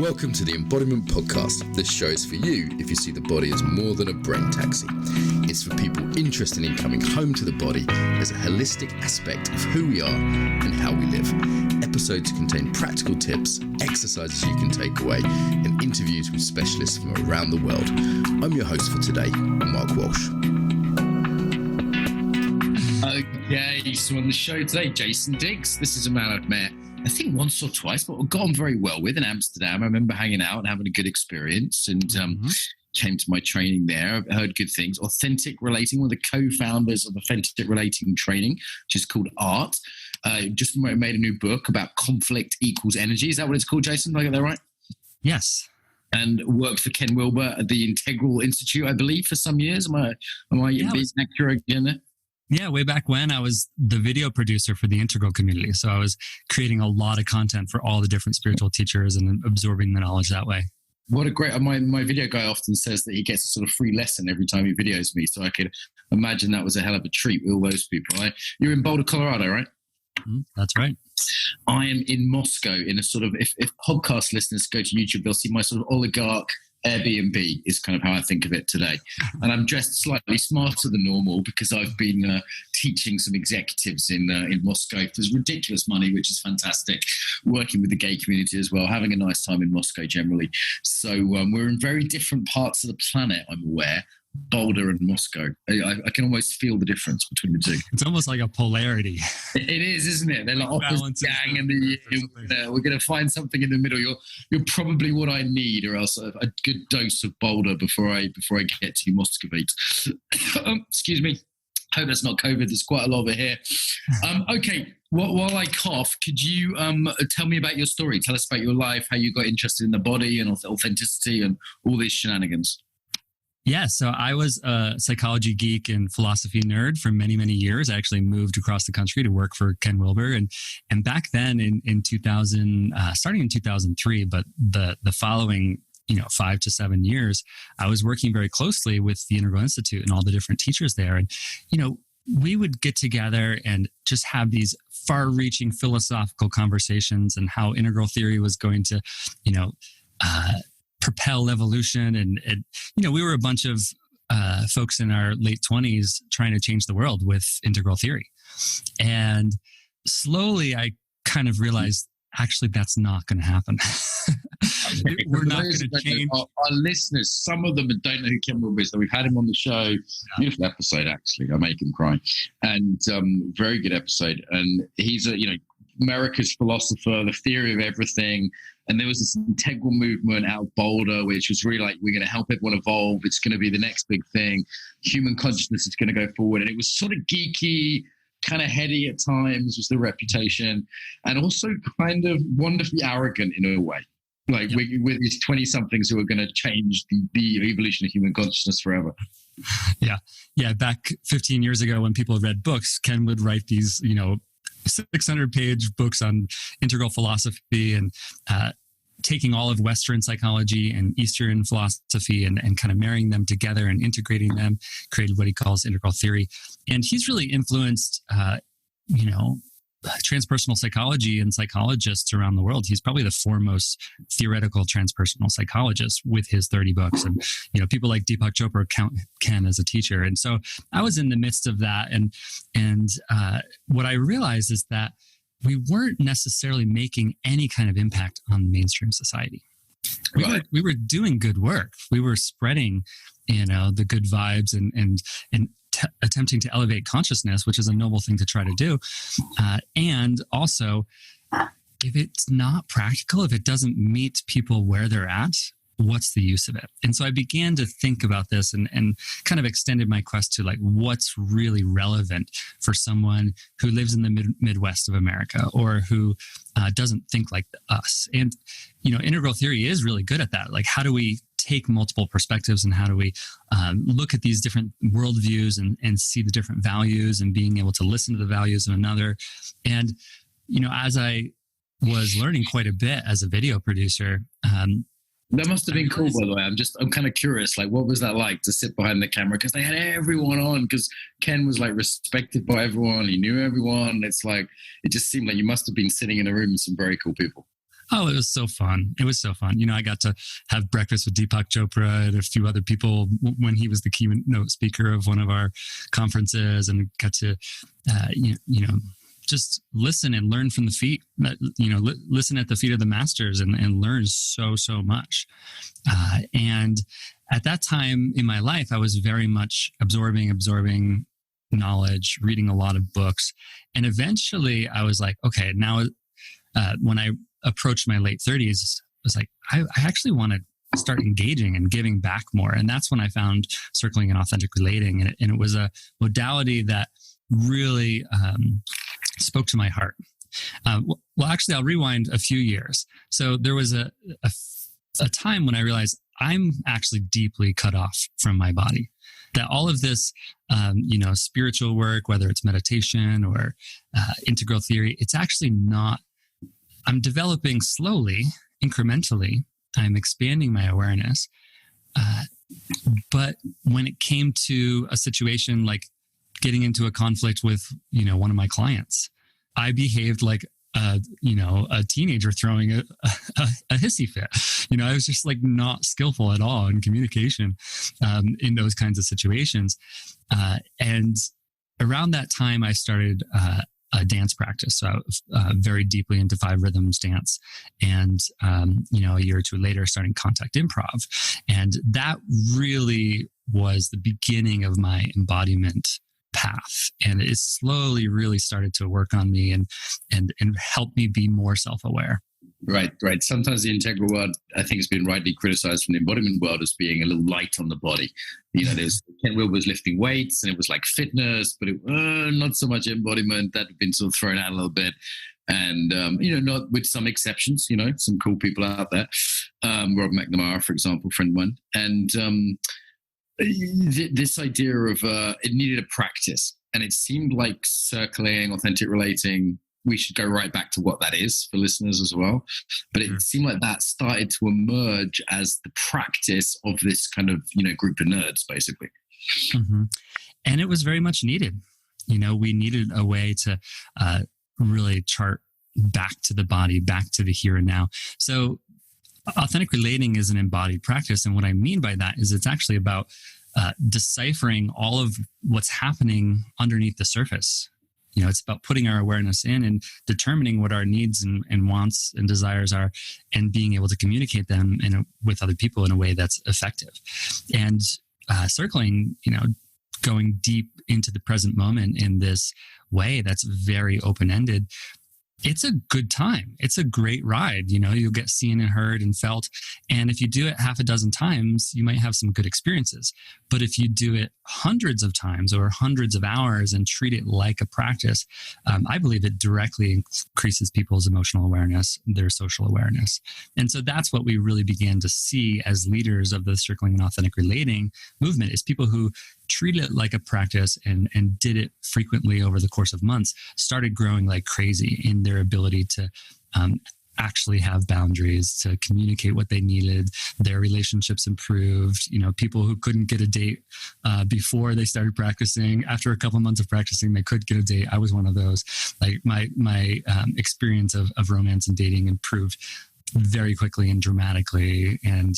Welcome to the Embodiment Podcast. This show is for you if you see the body as more than a brain taxi. It's for people interested in coming home to the body as a holistic aspect of who we are and how we live. Episodes contain practical tips, exercises you can take away, and interviews with specialists from around the world. I'm your host for today, Mark Walsh. Okay, so on the show today, Jason Diggs. This is a man I've met, I think once or twice, but I've got on very well with in Amsterdam. I remember hanging out and having a good experience and came to my training there. I've heard good things. Authentic Relating, one of the co-founders of Authentic Relating Training, which is called ART. Just made a new book about conflict equals energy. Is that what it's called, Jason? Did I get that right? Yes. And worked for Ken Wilber at the Integral Institute, I believe, for some years. Am I being accurate again there? Yeah, way back when I was the video producer for the Integral community. So I was creating a lot of content for all the different spiritual teachers and absorbing the knowledge that way. What a great, my video guy often says that he gets a sort of free lesson every time he videos me. So I could imagine that was a hell of a treat with all those people. Right? You're in Boulder, Colorado, right? That's right. I am in Moscow in a sort of, if podcast listeners go to YouTube, they'll see my sort of oligarch Airbnb is kind of how I think of it today. And I'm dressed slightly smarter than normal because I've been teaching some executives in Moscow for ridiculous money, which is fantastic. Working with the gay community as well, having a nice time in Moscow generally. So we're in very different parts of the planet, I'm aware. Boulder and Moscow. I can almost feel the difference between the two. It's almost like a polarity. It is, isn't it? They're like opposite gang, and we're going to find something in the middle. You're probably what I need, or else a good dose of Boulder before I get to Muscovite. Excuse me. Hope that's not COVID. There's quite a lot of it here. Okay. While I cough, could you tell me about your story? Tell us about your life, how you got interested in the body and authenticity and all these shenanigans. Yeah, so I was a psychology geek and philosophy nerd for many, many years. I actually moved across the country to work for Ken Wilber. And back then in 2000, starting in 2003, but the following 5 to 7 years, I was working very closely with the Integral Institute and all the different teachers there. And, we would get together and just have these far-reaching philosophical conversations and how integral theory was going to, propel evolution. And we were a bunch of folks in our late 20s trying to change the world with integral theory. And slowly I kind of realized, actually, that's not going to happen. We're not going to change. Our listeners, some of them don't know who Ken Wilber is. We've had him on the show. Beautiful episode, actually. I make him cry. And very good episode. And he's America's philosopher, the theory of everything. And there was this integral movement out of Boulder, which was really like, we're going to help everyone evolve. It's going to be the next big thing. Human consciousness is going to go forward. And it was sort of geeky, kind of heady at times was the reputation, and also kind of wonderfully arrogant in a way. Like with these 20-somethings who are going to change the evolution of human consciousness forever. Yeah. Back 15 years ago when people read books, Ken would write these, 600-page books on integral philosophy and taking all of Western psychology and Eastern philosophy and kind of marrying them together and integrating them, created what he calls integral theory. And he's really influenced, transpersonal psychology and psychologists around the world. He's probably the foremost theoretical transpersonal psychologist with his 30 books. And, people like Deepak Chopra count Ken as a teacher. And so I was in the midst of that. And what I realized is that we weren't necessarily making any kind of impact on mainstream society. We were doing good work. We were spreading, the good vibes and attempting to elevate consciousness, which is a noble thing to try to do. And also, if it's not practical, if it doesn't meet people where they're at, what's the use of it? And so I began to think about this and kind of extended my quest to like, what's really relevant for someone who lives in the Midwest of America or who doesn't think like us. And, integral theory is really good at that. Like, how do we take multiple perspectives and how do we look at these different worldviews and see the different values and being able to listen to the values of another? And, as I was learning quite a bit as a video producer, that must have been cool, by the way. I'm kind of curious, like, what was that like to sit behind the camera? Because they had everyone on, because Ken was like respected by everyone. He knew everyone. It's like, it just seemed like you must have been sitting in a room with some very cool people. Oh, it was so fun. It was so fun. You know, I got to have breakfast with Deepak Chopra and a few other people when he was the keynote speaker of one of our conferences, and got to, just listen and learn from the feet, listen at the feet of the masters and learn so much. And at that time in my life, I was very much absorbing knowledge, reading a lot of books. And eventually I was like, okay, now when I approached my late 30s, I was like, I actually want to start engaging and giving back more. And that's when I found circling and authentic relating. And it was a modality that really spoke to my heart. Well, actually, I'll rewind a few years. So there was a time when I realized I'm actually deeply cut off from my body. That all of this, spiritual work, whether it's meditation or integral theory, it's actually not. I'm developing slowly, incrementally. I'm expanding my awareness. But when it came to a situation like getting into a conflict with, one of my clients, I behaved like a teenager throwing a hissy fit. I was just like not skillful at all in communication in those kinds of situations. And around that time, I started a dance practice. So very deeply into 5 rhythms dance. And, a year or two later, starting contact improv. And that really was the beginning of my embodiment path. And it slowly really started to work on me and help me be more self-aware. Right. Sometimes the integral world, I think, has been rightly criticized from the embodiment world as being a little light on the body. There's Ken Wilber was lifting weights and it was like fitness, but not so much embodiment. That had been sort of thrown out a little bit. And, not with some exceptions, some cool people out there. Rob McNamara, for example, friend of mine. And this idea of it needed a practice. And it seemed like circling, authentic relating, we should go right back to what that is for listeners as well. But it seemed like that started to emerge as the practice of this kind of, group of nerds, basically. Mm-hmm. And it was very much needed. We needed a way to really chart back to the body, back to the here and now. So authentic relating is an embodied practice. And what I mean by that is it's actually about deciphering all of what's happening underneath the surface. It's about putting our awareness in and determining what our needs and wants and desires are, and being able to communicate them with other people in a way that's effective. And circling, going deep into the present moment in this way that's very open-ended, it's a good time. It's a great ride. You'll get seen and heard and felt. And if you do it half a dozen times, you might have some good experiences. But if you do it hundreds of times or hundreds of hours and treat it like a practice, I believe it directly increases people's emotional awareness, their social awareness. And so that's what we really began to see as leaders of the circling and authentic relating movement, is people who treated it like a practice and did it frequently over the course of months, started growing like crazy in their ability to actually have boundaries, to communicate what they needed. Their relationships improved. People who couldn't get a date before they started practicing, after a couple of months of practicing, they could get a date. I was one of those. Like my experience of romance and dating improved very quickly and dramatically. And,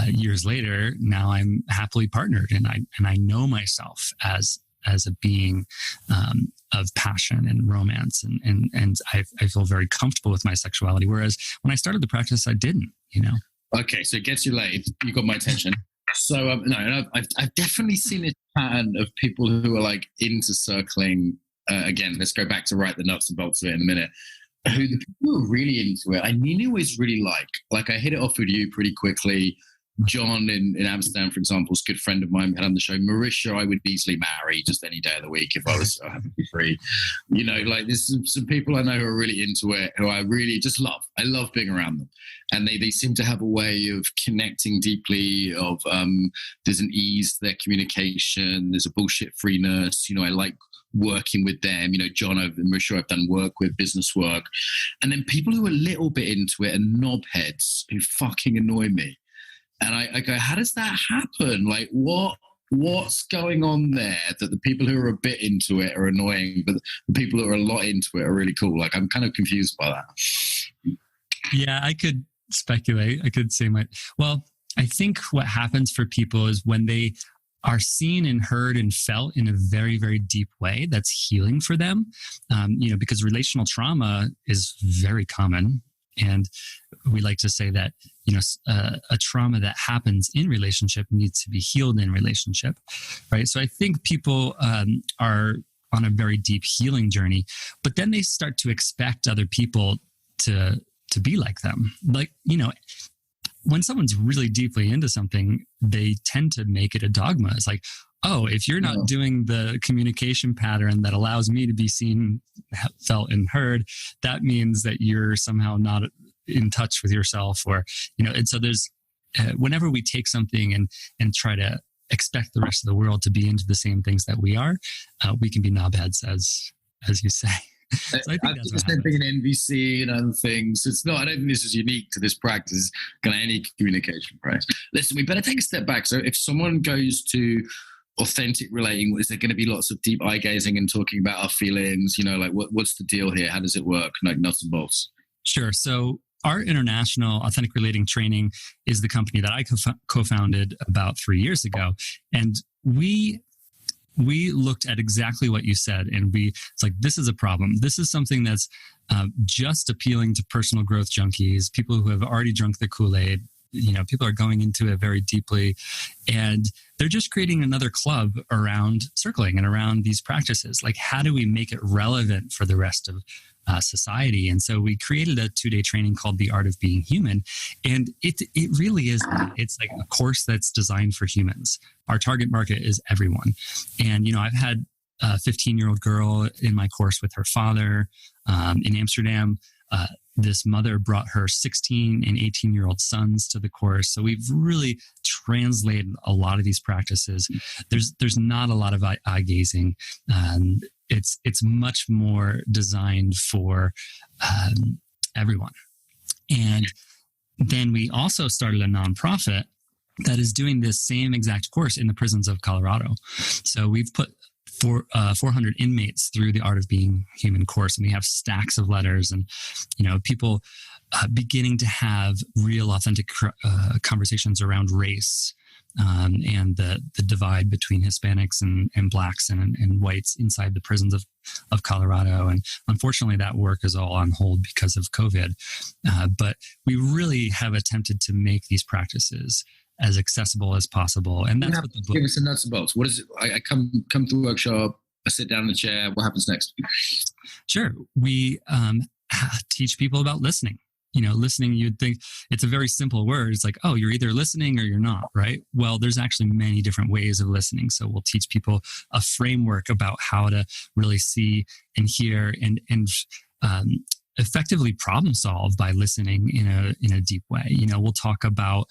years later, now I'm happily partnered, and I know myself as a being of passion and romance, and I feel very comfortable with my sexuality. Whereas when I started the practice, I didn't. Okay, so it gets you laid. You got my attention. So I've definitely seen this pattern of people who are like into circling. Again, let's go back to the nuts and bolts of it in a minute. Who the people who are really into it, I always really like I hit it off with you pretty quickly. John in Amsterdam, for example, is a good friend of mine. We had on the show. Marisha, I would easily marry just any day of the week if I was free. There's some people I know who are really into it, who I really just love. I love being around them. And they seem to have a way of connecting deeply, of there's an ease to their communication. There's a bullshit freeness. I like working with them. John and Marisha, I've done work with, business work. And then people who are a little bit into it are knobheads who fucking annoy me. And I go, how does that happen? Like, what's going on there that the people who are a bit into it are annoying, but the people who are a lot into it are really cool? Like, I'm kind of confused by that. Yeah, I could speculate. I could say I think what happens for people is when they are seen and heard and felt in a very, very deep way, that's healing for them. Because relational trauma is very common. And we like to say that, a trauma that happens in relationship needs to be healed in relationship, right? So I think people are on a very deep healing journey, but then they start to expect other people to be like them. Like, when someone's really deeply into something, they tend to make it a dogma. It's like, oh, if you're not doing the communication pattern that allows me to be seen, felt, and heard, that means that you're somehow not in touch with yourself, and so there's, whenever we take something and try to expect the rest of the world to be into the same things that we are, we can be knobheads, as you say. So I think that's the same thing in NVC and other things. It's not. I don't think this is unique to this practice. Kind of any communication practice. Listen, we better take a step back. So if someone goes to authentic relating, is there going to be lots of deep eye gazing and talking about our feelings? What's the deal here? How does it work? Like nuts and bolts. Sure. So our international authentic relating training is the company that I co-founded about 3 years ago, and we looked at exactly what you said, and it's like, this is a problem. This is something that's just appealing to personal growth junkies, people who have already drunk the Kool-Aid. People are going into it very deeply, and they're just creating another club around circling and around these practices. Like, how do we make it relevant for the rest of society? And so we created a 2-day training called The Art of Being Human. And it really is, it's like a course that's designed for humans. Our target market is everyone. And, I've had a 15-year-old girl in my course with her father in Amsterdam. This mother brought her 16 and 18-year-old sons to the course. So we've really translated a lot of these practices. There's not a lot of eye gazing. It's much more designed for everyone. And then we also started a nonprofit that is doing this same exact course in the prisons of Colorado. So we've put 400 inmates through the Art of Being Human course, and we have stacks of letters and people beginning to have real authentic conversations around race and the divide between Hispanics and blacks and whites inside the prisons of Colorado. And unfortunately, that work is all on hold because of COVID. But we really have attempted to make these practices as accessible as possible. And that's what the book... Give us the nuts and bolts. What is it? I come to the workshop, I sit down in the chair. What happens next? Sure. We teach people about listening. Listening, you'd think it's a very simple word. It's like, oh, you're either listening or you're not, right? Well, there's actually many different ways of listening. So we'll teach people a framework about how to really see and hear and effectively problem solve by listening in a deep way. We'll talk about,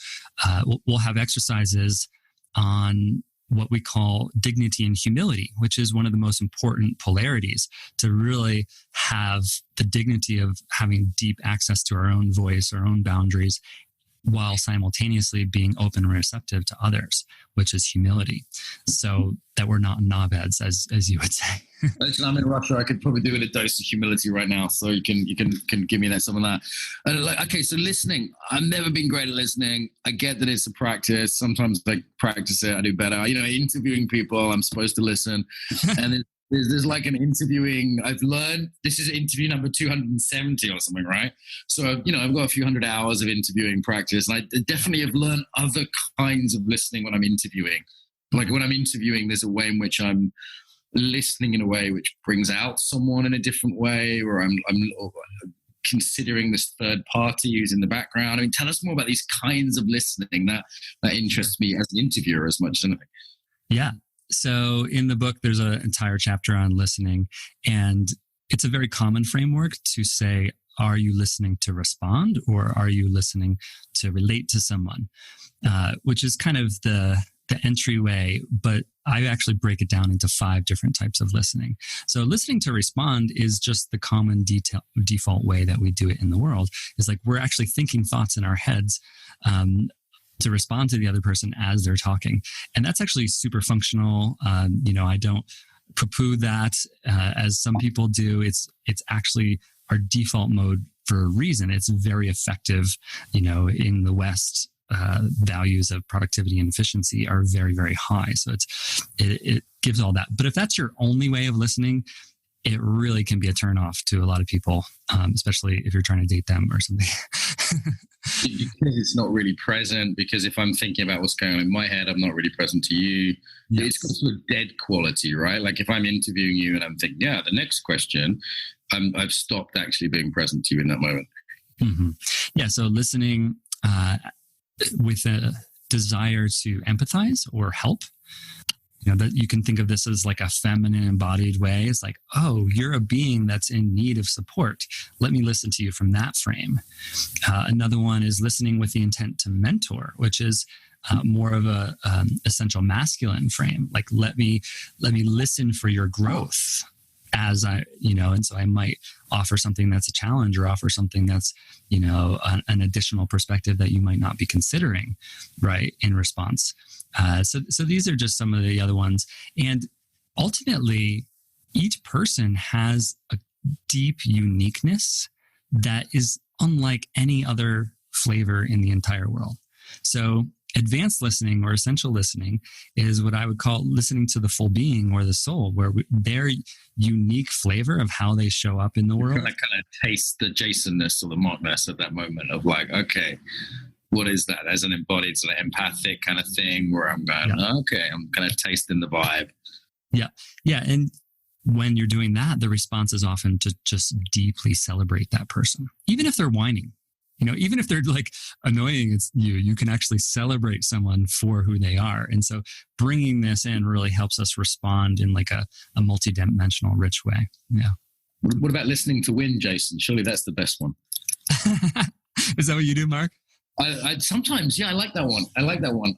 we'll have exercises on what we call dignity and humility, which is one of the most important polarities, to really have the dignity of having deep access to our own voice, our own boundaries, while simultaneously being open and receptive to others, which is humility. So that we're not knobheads, as you would say. Listen, I'm in Russia. I could probably do with a dose of humility right now. So you can give me some of that. Okay, so listening. I've never been great at listening. I get that it's a practice. Sometimes I practice it, I do better. Interviewing people, I'm supposed to listen. And there's like an interviewing, I've learned, this is interview number 270 or something, right? So, I've got a few hundred hours of interviewing practice, and I definitely have learned other kinds of listening when I'm interviewing. Like when I'm interviewing, there's a way in which I'm listening in a way which brings out someone in a different way, or I'm considering this third party who's in the background. Tell us more about these kinds of listening that interests me as an interviewer as much as anything. Yeah. So in the book, there's an entire chapter on listening, and it's a very common framework to say, are you listening to respond, or are you listening to relate to someone? Which is kind of the entryway, but I actually break it down into 5 different types of listening. So listening to respond is just the common default way that we do it in the world. Is like we're actually thinking thoughts in our heads to respond to the other person as they're talking. And that's actually super functional. I don't poo-poo that as some people do. It's actually our default mode for a reason. It's very effective. In the West, values of productivity and efficiency are very, very high. So it gives all that. But if that's your only way of listening, it really can be a turnoff to a lot of people, especially if you're trying to date them or something. Because it's not really present, because if I'm thinking about what's going on in my head, I'm not really present to you. Yes. It's got sort of dead quality, right? Like if I'm interviewing you and I'm thinking, the next question, I've stopped actually being present to you in that moment. Mm-hmm. Yeah, so listening with a desire to empathize or help, that you can think of this as like a feminine embodied way. It's like, oh, you're a being that's in need of support. Let me listen to you from that frame. Another one is listening with the intent to mentor, which is more of a essential masculine frame. Like, let me listen for your growth as and so I might offer something that's a challenge or offer something that's, an additional perspective that you might not be considering, right, in response. So these are just some of the other ones. And ultimately, each person has a deep uniqueness that is unlike any other flavor in the entire world. So advanced listening or essential listening is what I would call listening to the full being or the soul, where their unique flavor of how they show up in the world. Kind of taste the Jasonness or the Markness at that moment of like, okay, what is that? As an embodied sort of empathic kind of thing where I'm going, okay, I'm kind of tasting the vibe. Yeah. Yeah. And when you're doing that, the response is often to just deeply celebrate that person, even if they're whining. Even if they're like annoying, it's you can actually celebrate someone for who they are. And so bringing this in really helps us respond in like a multidimensional, rich way. Yeah. What about listening to win, Jason? Surely that's the best one. Is that what you do, Mark? I sometimes, I like that one.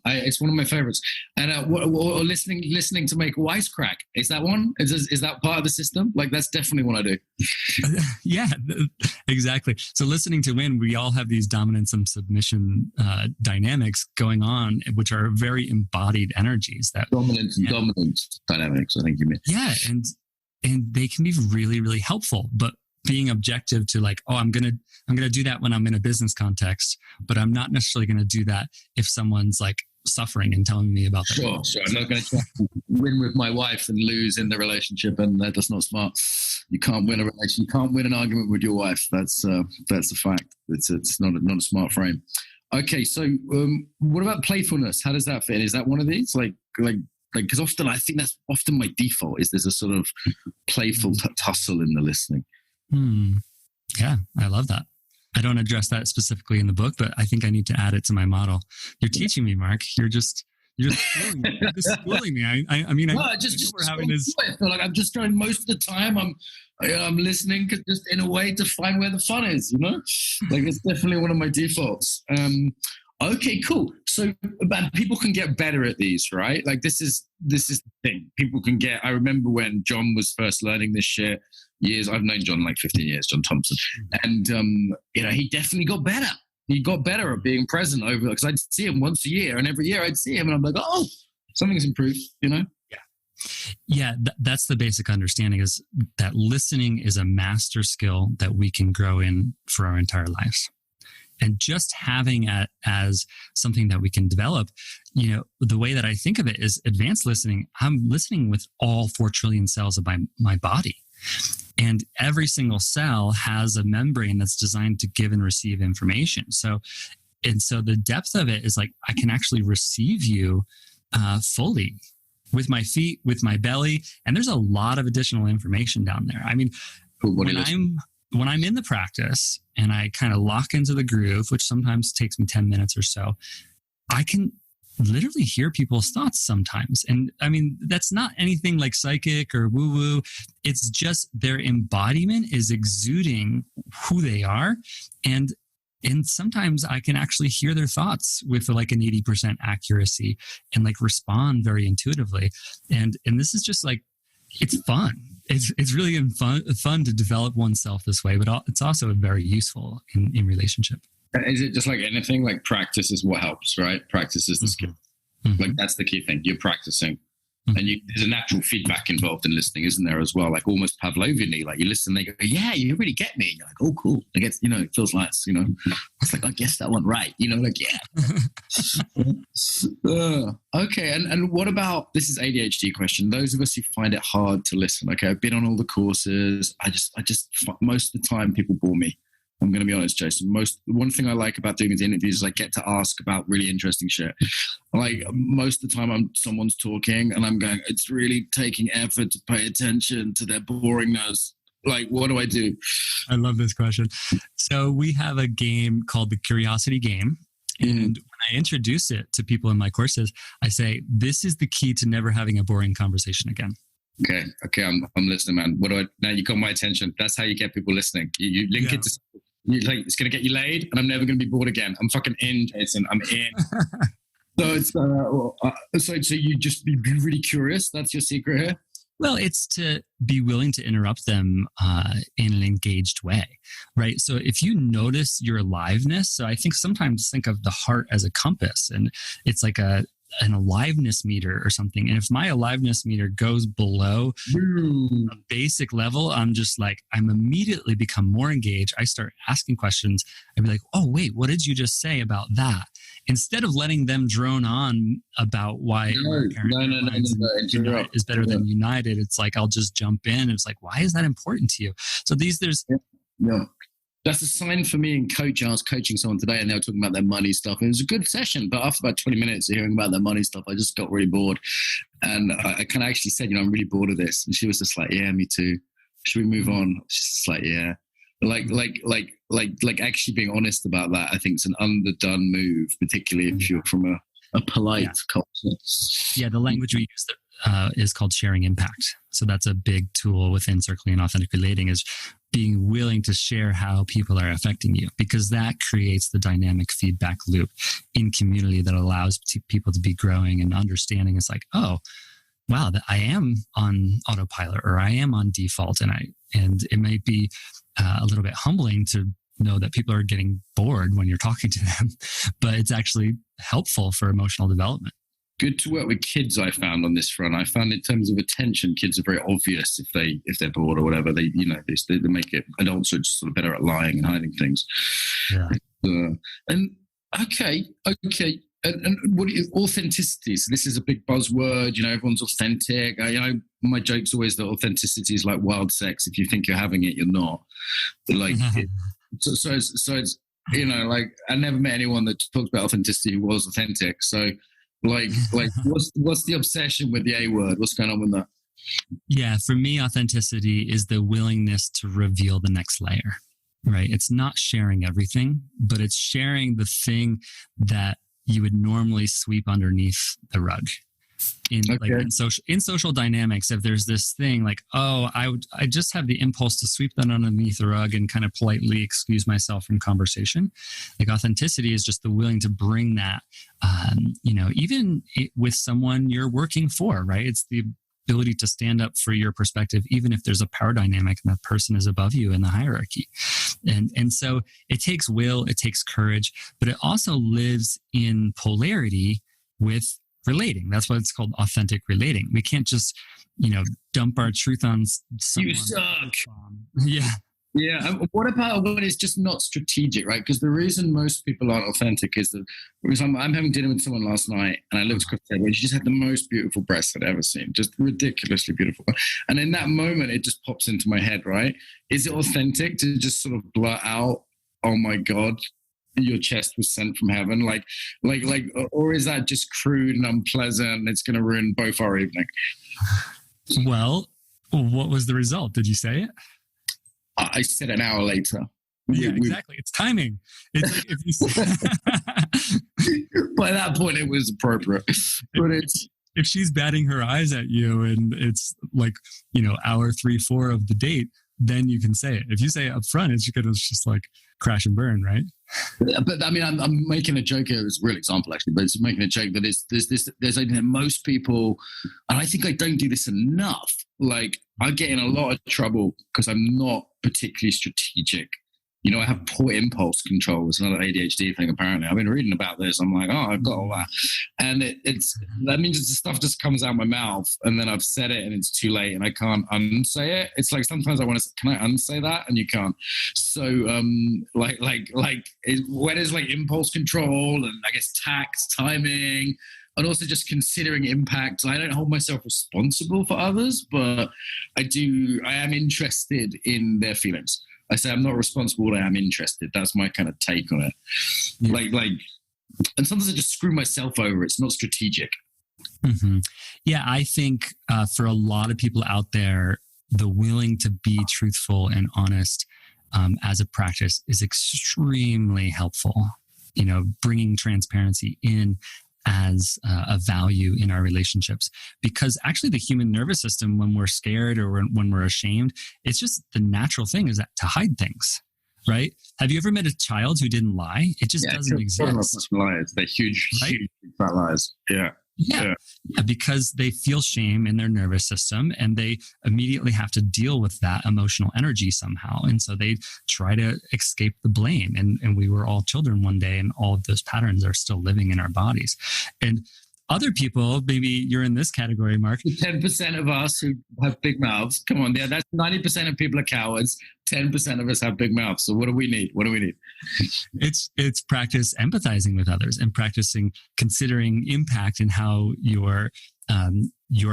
It's one of my favorites. And or listening to make a wisecrack. Is that one? Is that part of the system? Like that's definitely what I do. Yeah, exactly. So listening to win, we all have these dominance and submission dynamics going on, which are very embodied energies. That dominance dynamics, I think you mean. Yeah, and they can be really, really helpful, but being objective to like, I'm gonna do that when I'm in a business context, but I'm not necessarily gonna do that if someone's like suffering and telling me about that. Sure. I'm not gonna try to win with my wife and lose in the relationship, and that's not smart. You can't win a relationship. You can't win an argument with your wife. That's a fact. It's not a smart frame. Okay, so what about playfulness? How does that fit? Is that one of these? Like, because often I think that's often my default. Is there's a sort of playful tussle in the listening. Yeah, I love that. I don't address that specifically in the book, but I think I need to add it to my model. You're teaching me, Mark. You're just schooling me. You're just schooling me. I mean, I just we're having this. I feel like I'm just trying most of the time. I'm listening just in a way to find where the fun is. Like it's definitely one of my defaults. Okay, cool. So, but people can get better at these, right? Like this is the thing. People can get. I remember when John was first learning this shit. I've known John like 15 years, John Thompson, and he definitely got better. He got better at being present over because I'd see him once a year, and every year I'd see him, and I'm like, oh, something's improved, Yeah, that's the basic understanding is that listening is a master skill that we can grow in for our entire lives. And just having it as something that we can develop, the way that I think of it is advanced listening. I'm listening with all 4 trillion cells of my body. And every single cell has a membrane that's designed to give and receive information. So the depth of it is like, I can actually receive you fully with my feet, with my belly. And there's a lot of additional information down there. I mean, when I'm in the practice and I kind of lock into the groove, which sometimes takes me 10 minutes or so, I can literally hear people's thoughts sometimes. And I mean, that's not anything like psychic or woo-woo. It's just their embodiment is exuding who they are. And sometimes I can actually hear their thoughts with like an 80% accuracy and like respond very intuitively. And this is just like, it's fun. It's really fun to develop oneself this way, but it's also very useful in relationship. Is it just like anything? Like practice is what helps, right? Practice is the skill. Mm-hmm. Like that's the key thing. You're practicing. And there's a natural feedback involved in listening, isn't there, as well? Like almost Pavlovian-y, like you listen, they go, yeah, you really get me. And you're like, oh, cool. I guess, it feels like, it's like, I guess that one right. Like, yeah. Okay. And what about, this is ADHD question. Those of us who find it hard to listen. Okay. I've been on all the courses. I just most of the time people bore me. I'm going to be honest, Jason. One thing I like about doing these interviews is I get to ask about really interesting shit. Like most of the time someone's talking and I'm going, it's really taking effort to pay attention to their boringness. Like, what do I do? I love this question. So we have a game called the Curiosity Game. And when I introduce it to people in my courses, I say, this is the key to never having a boring conversation again. Okay, I'm listening, man. Now you got my attention. That's how you get people listeing. You link it to, it's going to get you laid and I'm never going to be bored again. I'm fucking in, Jason. I'm in. So it's, so you just be really curious. That's your secret here? Well, it's to be willing to interrupt them in an engaged way, right? So if you notice your aliveness, so I sometimes think of the heart as a compass, and it's like an aliveness meter or something. And if my aliveness meter goes below a basic level, I'm immediately become more engaged. I start asking questions. I'd be like, oh, wait, what did you just say about that? Instead of letting them drone on about why is better than United, it's like, I'll just jump in. It's like, why is that important to you? So that's a sign for me in coaching. I was coaching someone today and they were talking about their money stuff. It was a good session, but after about 20 minutes of hearing about their money stuff, I just got really bored. And I kind of actually said, I'm really bored of this. And she was just like, yeah, me too. Should we move on? She's just like, yeah. Like actually being honest about that, I think it's an underdone move, particularly if you're from a polite culture. Yeah, the language we use is called sharing impact. So that's a big tool within circling and authentic relating, is being willing to share how people are affecting you, because that creates the dynamic feedback loop in community that allows people to be growing and understanding. It's like, oh, wow, that I am on autopilot or I am on default. And it might be a little bit humbling to know that people are getting bored when you're talking to them, but it's actually helpful for emotional development. Good to work with kids. I found on this front. I found in terms of attention, kids are very obvious if they're bored or whatever. They make it. Adults are just sort of better at lying and hiding things. Yeah. And okay. And what is authenticity? So this is a big buzzword. everyone's authentic. My joke's always that authenticity is like wild sex. If you think you're having it, you're not. Like, so it's like I never met anyone that talked about authenticity who was authentic. So. Like, what's the obsession with the A word? What's going on with that? Yeah, for me, authenticity is the willingness to reveal the next layer, right? It's not sharing everything, but it's sharing the thing that you would normally sweep underneath the rug. In social dynamics, if there's this thing like, oh, I just have the impulse to sweep that underneath the rug and kind of politely excuse myself from conversation. Like authenticity is just the willing to bring that, even with someone you're working for, right? It's the ability to stand up for your perspective, even if there's a power dynamic and that person is above you in the hierarchy. And so it takes will, it takes courage, but it also lives in polarity with relating. That's why it's called authentic relating. We can't just, dump our truth on someone. You suck. Yeah. Yeah. What about when it's just not strategic, right? Because the reason most people aren't authentic is that, for example, I'm having dinner with someone last night and I looked across the table and she just had the most beautiful breasts I'd ever seen. Just ridiculously beautiful. And in that moment, it just pops into my head, right? Is it authentic to just sort of blurt out, oh my God, your chest was sent from heaven, or is that just crude and unpleasant and it's going to ruin both our evening? Well, what was the result? Did you say it? I said an hour later. Yeah, exactly. It's timing. It's like if you by that point, it was appropriate. But if she's batting her eyes at you and it's like, hour 3-4 of the date, then you can say it. If you say it up front, it's just like crash and burn, right? But I mean, I'm making a joke here. It's a real example, actually, but it's making a joke that there's most people, and I think I don't do this enough. Like, I get in a lot of trouble because I'm not particularly strategic. I have poor impulse control. It's another ADHD thing, apparently. I've been reading about this. I'm like, oh, I've got all that. And that means the stuff just comes out my mouth, and then I've said it and it's too late and I can't unsay it. It's like sometimes I want to, can I unsay that? And you can't. So when it's like impulse control and I guess tact, timing, and also just considering impact. I don't hold myself responsible for others, but I am interested in their feelings. I say I'm not responsible, but I am interested. That's my kind of take on it. Yeah. And sometimes I just screw myself over. It's not strategic. Mm-hmm. Yeah, I think for a lot of people out there, the willing to be truthful and honest as a practice is extremely helpful. Bringing transparency in as a value in our relationships, because actually the human nervous system, when we're scared or when we're ashamed, it's just the natural thing is that to hide things, right? Have you ever met a child who didn't lie? It just doesn't exist. Lies. They're huge, right? Huge fat lies. Yeah, because they feel shame in their nervous system and they immediately have to deal with that emotional energy somehow. And so they try to escape the blame. And we were all children one day, and all of those patterns are still living in our bodies. And other people, maybe you're in this category, Mark. 10% of us who have big mouths. Come on, that's 90% of people are cowards. 10% of us have big mouths. So what do we need? It's practice empathizing with others and practicing considering impact and how your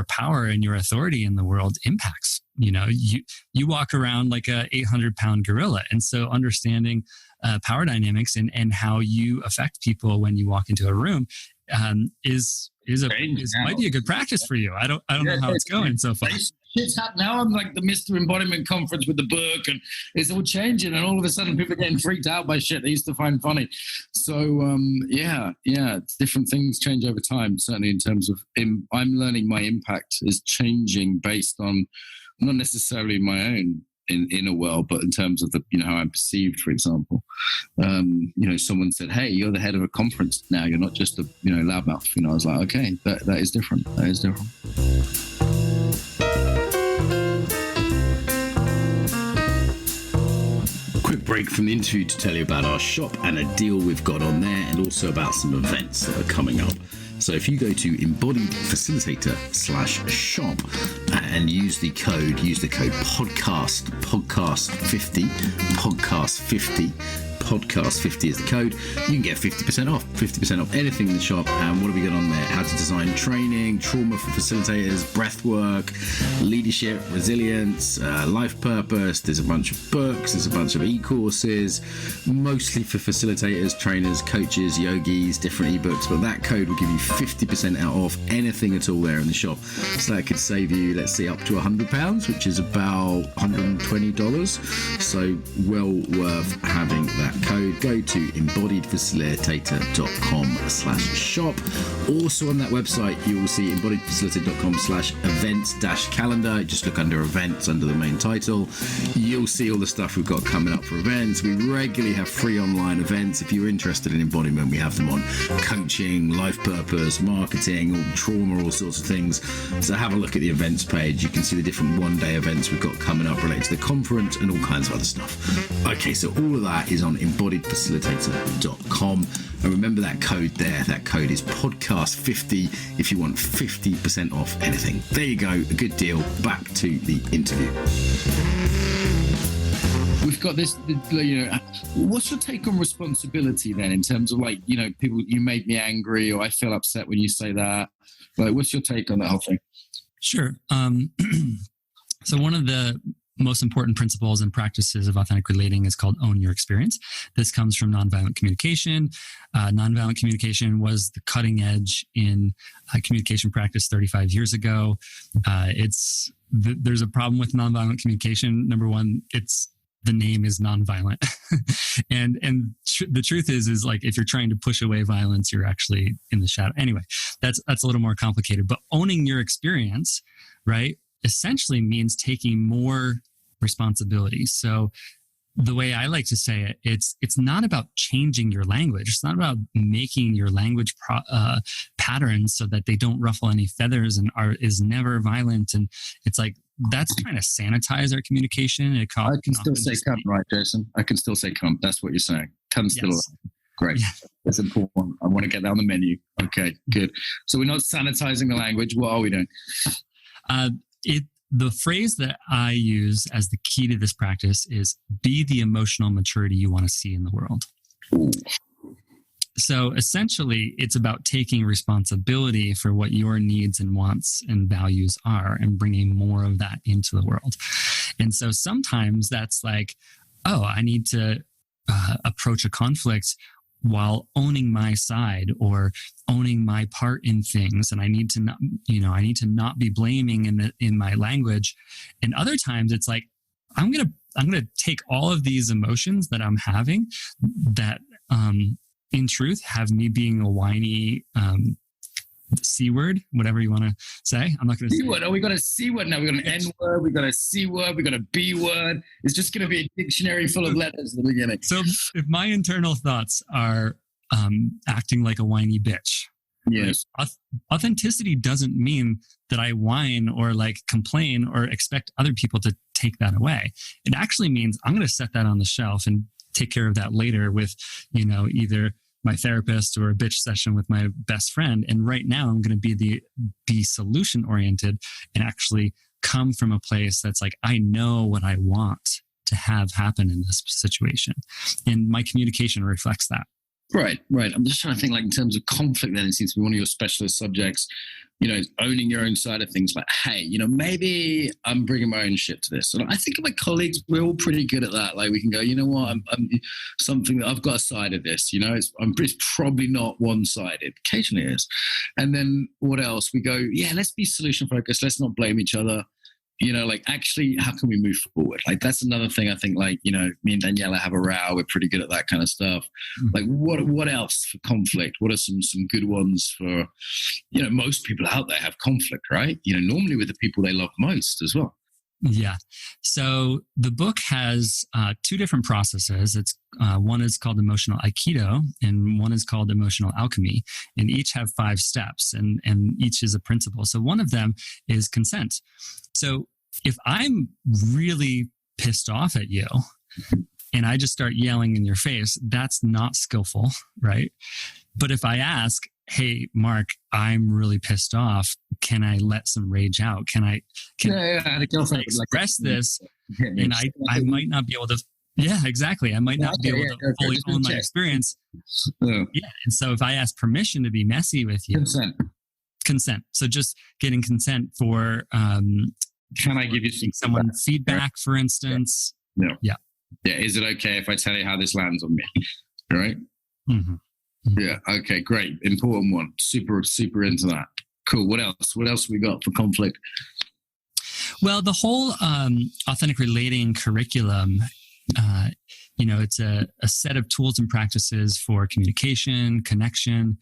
power and your authority in the world impacts. You walk around like a 800-pound gorilla. And so understanding power dynamics and how you affect people when you walk into a room might be a good practice for you. I don't know how it's going so far. Shit's happening now. I'm like the Mr. Embodiment Conference with the book, and it's all changing. And all of a sudden, people are getting freaked out by shit they used to find funny. So different things change over time. Certainly, in terms of I'm learning my impact is changing based on not necessarily my own in a world, but in terms of the how I'm perceived. For example, someone said, "Hey, you're the head of a conference now. You're not just a loudmouth." I was like, "Okay, that is different. That is different." Quick break from the interview to tell you about our shop and a deal we've got on there, and also about some events that are coming up. So if you go to Embodied Facilitator /shop and use the code podcast 50 is the code, you can get 50% off anything in the shop. And what have we got on there? How to design training, trauma for facilitators, breath work, leadership, resilience, life purpose. There's a bunch of books, there's a bunch of e-courses, mostly for facilitators, trainers, coaches, yogis, different ebooks, but that code will give you 50% off anything at all there in the shop. So that could save you, let's say, up to £100, which is about $120. So well worth having that code. Go to embodiedfacilitator.com/shop. Also on that website, you will see embodiedfacilitator.com/events-calendar. Just look under events under the main title. You'll see all the stuff we've got coming up for events. We regularly have free online events. If you're interested in embodiment, we have them on coaching, life purpose, marketing, all trauma, all sorts of things. So have a look at the events page. You can see the different one-day events we've got coming up related to the conference and all kinds of other stuff. Okay, so all of that is on embodiedfacilitator.com. And remember that code there. That code is podcast50 if you want 50% off anything. There you go. A good deal. Back to the interview. We've got this, what's your take on responsibility then, in terms of people, you make me angry, or I feel upset when you say that. What's your take on that whole thing? Sure. So one of the most important principles and practices of authentic relating is called own your experience. This comes from nonviolent communication. Nonviolent communication was the cutting edge in communication practice 35 years ago. There's a problem with nonviolent communication. Number one, the name is nonviolent. and the truth is like, if you're trying to push away violence, you're actually in the shadow. Anyway, that's a little more complicated, but owning your experience, right, essentially means taking more responsibility. So the way I like to say it, it's not about changing your language. It's not about making your language patterns so that they don't ruffle any feathers and is never violent. And it's like, that's trying to sanitize our communication. I can still say cunt, right, Jason? I can still say cunt. That's what you're saying. Cunt's still alive. Great. Yeah. That's important. I want to get that on the menu. Okay, good. So we're not sanitizing the language. What are we doing? The phrase that I use as the key to this practice is be the emotional maturity you want to see in the world. Ooh. So essentially, it's about taking responsibility for what your needs and wants and values are and bringing more of that into the world. And so sometimes that's like, oh, I need to approach a conflict while owning my side or owning my part in things. And I need to not be blaming in my language. And other times it's like, I'm going to take all of these emotions that I'm having that, in truth, have me being a whiny, C word, whatever you want to say. I'm not going to say word. Oh, we got a C word now. We got an N word. We got a C word. We got a B word. It's just going to be a dictionary full of letters at the beginning. So if my internal thoughts are acting like a whiny bitch, yes, authenticity doesn't mean that I whine or like complain or expect other people to take that away. It actually means I'm going to set that on the shelf and take care of that later with, either my therapist or a bitch session with my best friend. And right now I'm going to be solution oriented and actually come from a place that's like, I know what I want to have happen in this situation. And my communication reflects that. Right. I'm just trying to think, like, in terms of conflict, then it seems to be one of your specialist subjects, owning your own side of things. Like, hey, maybe I'm bringing my own shit to this. And I think of my colleagues, we're all pretty good at that. Like, we can go, you know what, I'm something that I've got a side of this, it's probably not one-sided. Occasionally it is. And then what else? We go, yeah, let's be solution focused. Let's not blame each other. Actually, how can we move forward? Like, that's another thing I think, like, me and Daniela have a row. We're pretty good at that kind of stuff. Like, what else for conflict? What are some good ones for, most people out there have conflict, right? Normally with the people they love most as well. Yeah. So the book has two different processes. It's one is called emotional aikido and one is called emotional alchemy, and each have 5 steps and each is a principle. So one of them is consent. So if I'm really pissed off at you and I just start yelling in your face, that's not skillful, right? But if I ask, hey, Mark, I'm really pissed off. Can I let some rage out? Can I express this? And I might not be able to. Yeah, exactly. I might not be able to fully own my experience. Yeah. And so if I ask permission to be messy with you, consent. So just getting consent for, can I give you someone feedback, for instance? No. Yeah. Yeah. Is it okay if I tell you how this lands on me? Right. Mm-hmm. Yeah. Okay. Great. Important one. Super, super into that. Cool. What else? What else we got for conflict? Well, the whole authentic relating curriculum, it's a set of tools and practices for communication, connection.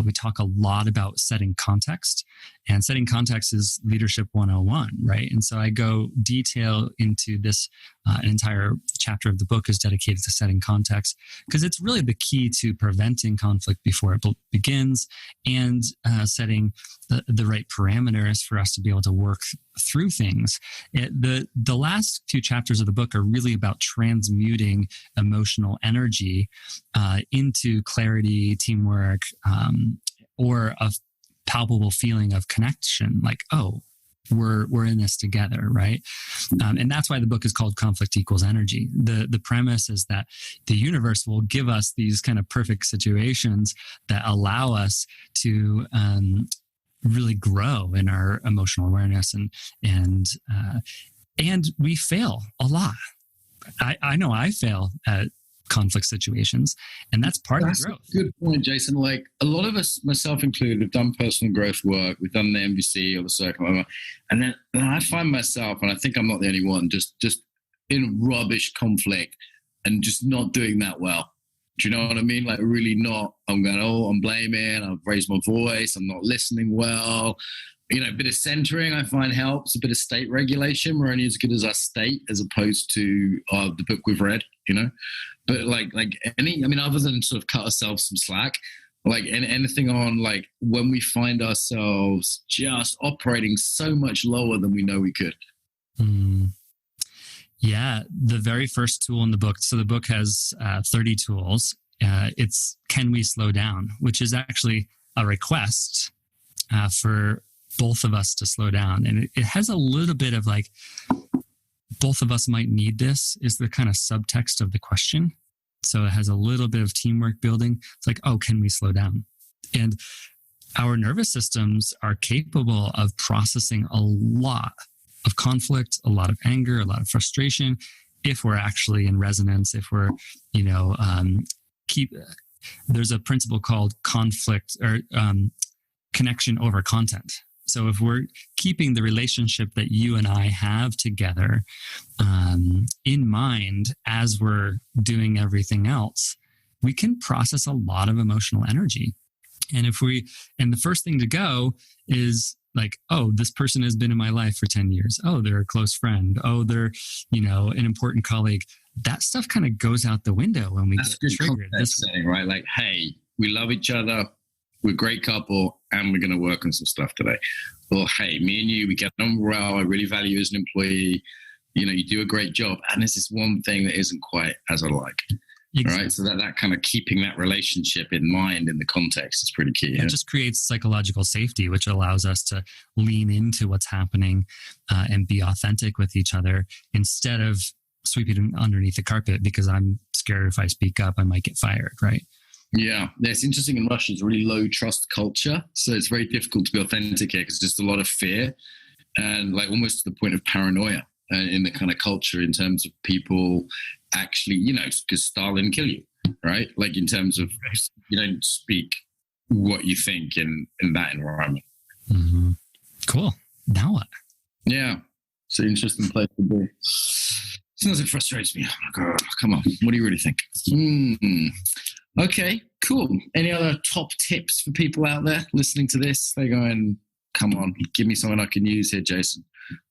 We talk a lot about setting context, and setting context is leadership 101, right? And so I go detail into this. An entire chapter of the book is dedicated to setting context because it's really the key to preventing conflict before it begins and setting the right parameters for us to be able to work through things. The last few chapters of the book are really about transmuting emotional energy into clarity, teamwork, or a palpable feeling of connection, like, oh, we're in this together, right? And that's why the book is called Conflict Equals Energy. The premise is that the universe will give us these kind of perfect situations that allow us to really grow in our emotional awareness, and we fail a lot. I know I fail at conflict situations, and that's part of the growth. Good point, Jason. Like, a lot of us, myself included, have done personal growth work. We've done the MVC or the circle, whatever. And then I find myself, and I think I'm not the only one, just in rubbish conflict and just not doing that well. Do you know what I mean? Like, really not. I'm going, I'm blaming. I've raised my voice. I'm not listening well. A bit of centering I find helps. A bit of state regulation. We're only as good as our state, as opposed to the book we've read. But like other than sort of cut ourselves some slack, like anything on like when we find ourselves just operating so much lower than we know we could. Yeah, the very first tool in the book. So the book has 30 tools. It's Can We Slow Down, which is actually a request for both of us to slow down. And it has a little bit of like, both of us might need this is the kind of subtext of the question. So it has a little bit of teamwork building. It's like, oh, can we slow down? And our nervous systems are capable of processing a lot of conflict, a lot of anger, a lot of frustration, if we're actually in resonance, if we're, there's a principle called conflict or connection over content. So if we're keeping the relationship that you and I have together in mind as we're doing everything else, we can process a lot of emotional energy. And the first thing to go is like, oh, this person has been in my life for 10 years. Oh, they're a close friend. Oh, they're, an important colleague. That stuff kind of goes out the window when we get triggered. That's saying, right? Like, hey, we love each other. We're a great couple and we're going to work on some stuff today. Or, hey, me and you, we get on well. I really value you as an employee. You do a great job. And there's this one thing that isn't quite as I like. Exactly. Right. So that kind of keeping that relationship in mind in the context is pretty key. It just creates psychological safety, which allows us to lean into what's happening and be authentic with each other instead of sweeping it underneath the carpet because I'm scared if I speak up, I might get fired. Right. Yeah. It's interesting in Russia, it's a really low trust culture. So it's very difficult to be authentic here because there's just a lot of fear and like almost to the point of paranoia in the kind of culture in terms of people actually, because Stalin kill you, right? Like in terms of you don't speak what you think in that environment. Mm-hmm. Cool. Now what? Yeah. It's an interesting place to be. Sometimes it frustrates me. I'm like, oh, come on. What do you really think? Okay, cool. Any other top tips for people out there listening to this? They're going, come on, give me something I can use here, Jason.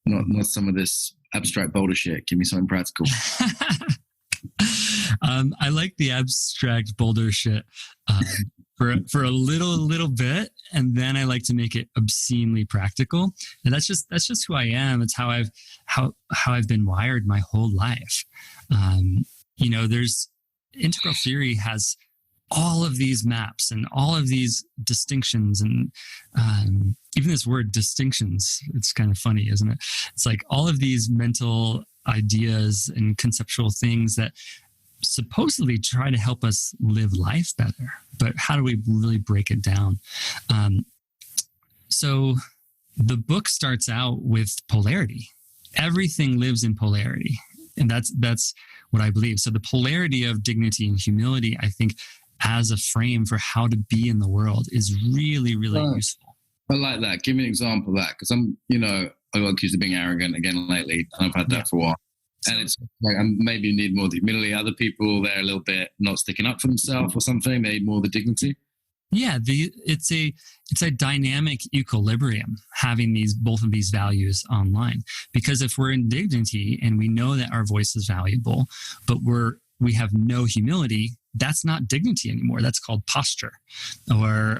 Not some of this abstract Boulder shit. Give me something practical. I like the abstract Boulder shit for a little bit, and then I like to make it obscenely practical. And that's just who I am. It's how I've been wired my whole life. There's integral theory has all of these maps and all of these distinctions and even this word distinctions, it's kind of funny, isn't it? It's like all of these mental ideas and conceptual things that supposedly try to help us live life better. But how do we really break it down? So the book starts out with polarity. Everything lives in polarity. And that's what I believe. So the polarity of dignity and humility, I think, as a frame for how to be in the world is really, really useful. I like that. Give me an example of that. Because I got accused of being arrogant again lately. And I've had that for a while. And it's like, I maybe need more humility. Other people, they're a little bit not sticking up for themselves or something. They need more of the dignity. Yeah, it's a dynamic equilibrium having both of these values online. Because if we're in dignity and we know that our voice is valuable, but we have no humility, that's not dignity anymore. That's called posture or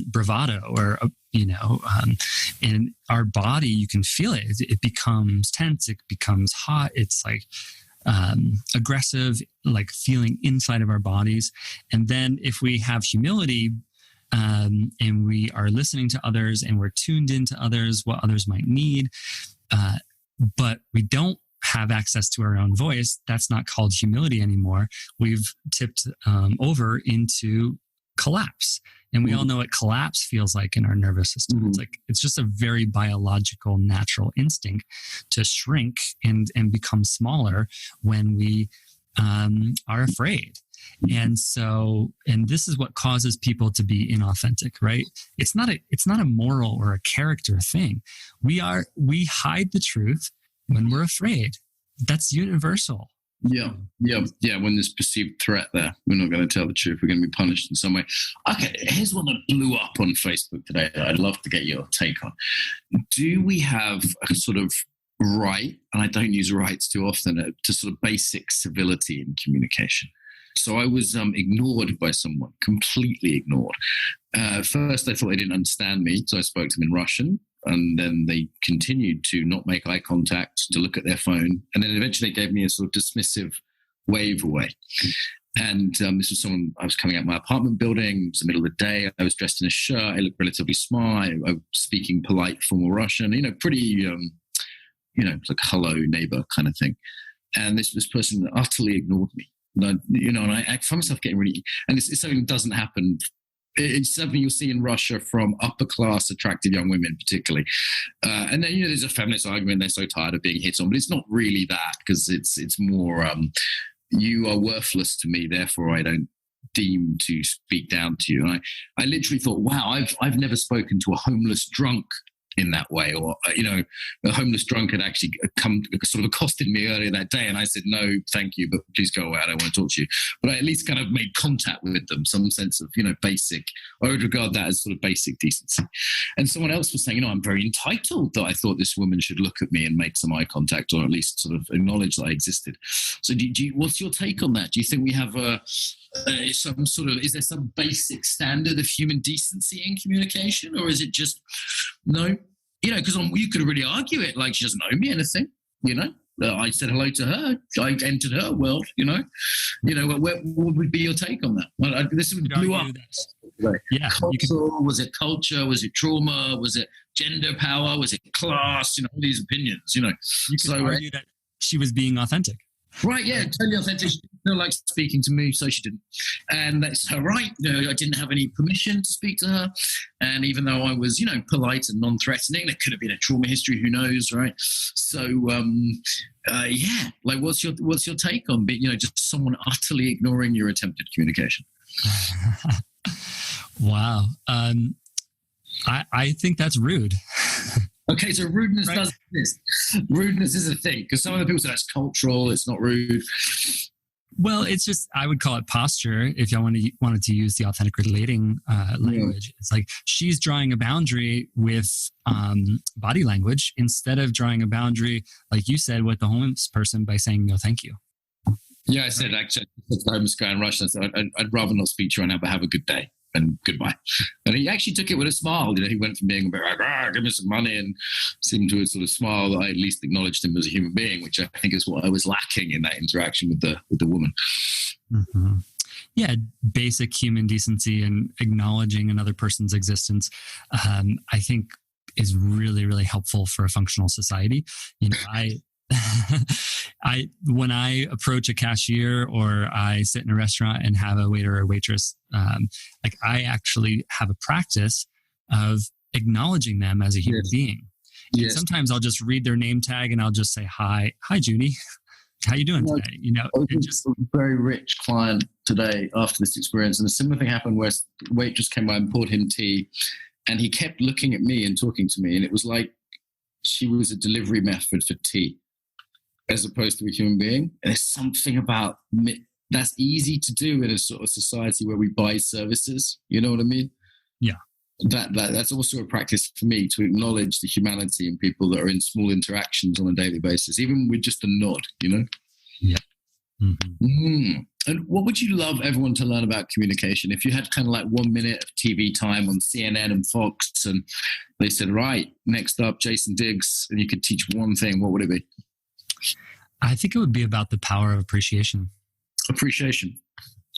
bravado or in our body, you can feel it. It becomes tense. It becomes hot. It's like aggressive, like feeling inside of our bodies. And then if we have humility and we are listening to others and we're tuned into others, what others might need, but we don't have access to our own voice, that's not called humility anymore. We've tipped over into collapse. And we all know what collapse feels like in our nervous system. Mm-hmm. It's just a very biological, natural instinct to shrink and become smaller when we are afraid. And this is what causes people to be inauthentic, right? It's not a moral or a character thing. We hide the truth when we're afraid. That's universal. Yeah. When there's perceived threat there, we're not going to tell the truth. We're going to be punished in some way. Okay, here's one that blew up on Facebook today that I'd love to get your take on. Do we have a sort of right, and I don't use rights too often, to sort of basic civility in communication. So I was ignored by someone, completely ignored. First, I thought they didn't understand me, so I spoke to them in Russian. And then they continued to not make eye contact, to look at their phone. And then eventually they gave me a sort of dismissive wave away. And this was someone, I was coming out of my apartment building. It was the middle of the day. I was dressed in a shirt. I looked relatively smart. I was speaking polite, formal Russian, pretty, like hello, neighbor kind of thing. And this person utterly ignored me. And I found myself getting really, and it's something that doesn't happen. It's something you'll see in Russia from upper class, attractive young women, particularly. And then, there's a feminist argument. They're so tired of being hit on, but it's not really that, because it's more, you are worthless to me, therefore I don't deem to speak down to you. And I literally thought, wow, I've never spoken to a homeless drunk in that way, or a homeless drunk had actually come sort of accosted me earlier that day, and I said, no thank you, but please go away, I don't want to talk to you. But I at least kind of made contact with them, some sense of basic, I would regard that as sort of basic decency. And someone else was saying, I'm very entitled that I thought this woman should look at me and make some eye contact, or at least sort of acknowledge that I existed. So what's your take on that? Do you think we have is there some basic standard of human decency in communication, or is it just no? Because you could really argue it like she doesn't owe me anything. I said hello to her. I entered her world. What would be your take on that? Well, this blew up. Yeah. Was it culture? Was it trauma? Was it gender power? Was it class? All these opinions. You could argue that she was being authentic. Right, yeah, totally authentic. She didn't feel like speaking to me, so she didn't. And that's her right. I didn't have any permission to speak to her. And even though I was, polite and non-threatening, there could have been a trauma history, who knows, right? So, what's your take on just someone utterly ignoring your attempted communication? Wow. I think that's rude. Okay, so rudeness does exist. Rudeness is a thing, because some of the people say that's cultural, it's not rude. Well, it's just, I would call it posture, if y'all wanted to use the authentic relating language. It's like she's drawing a boundary with body language instead of drawing a boundary, like you said, with the homeless person by saying no thank you. Yeah, I said, actually, the homeless guy in Russia, I said, I'd rather not speak to you right now, but have a good day. And goodbye. And he actually took it with a smile. He went from being a bit like, give me some money, and seemed to sort of smile that I at least acknowledged him as a human being, which I think is what I was lacking in that interaction with the woman. Mm-hmm. Yeah, basic human decency and acknowledging another person's existence, I think is really, really helpful for a functional society. When I approach a cashier or I sit in a restaurant and have a waiter or waitress, I actually have a practice of acknowledging them as a human being. Yes. Sometimes I'll just read their name tag and I'll just say, hi Junie, how you doing today? It just a very rich client today after this experience, and a similar thing happened where the waitress came by and poured him tea, and he kept looking at me and talking to me, and it was like she was a delivery method for tea, as opposed to a human being. And there's something about that's easy to do in a sort of society where we buy services. You know what I mean? Yeah. That's also a practice for me, to acknowledge the humanity in people that are in small interactions on a daily basis, even with just a nod, Yeah. Mm-hmm. And what would you love everyone to learn about communication? If you had kind of like 1 minute of TV time on CNN and Fox, and they said, right, next up, Jason Diggs, and you could teach one thing, what would it be? I think it would be about the power of appreciation. Appreciation.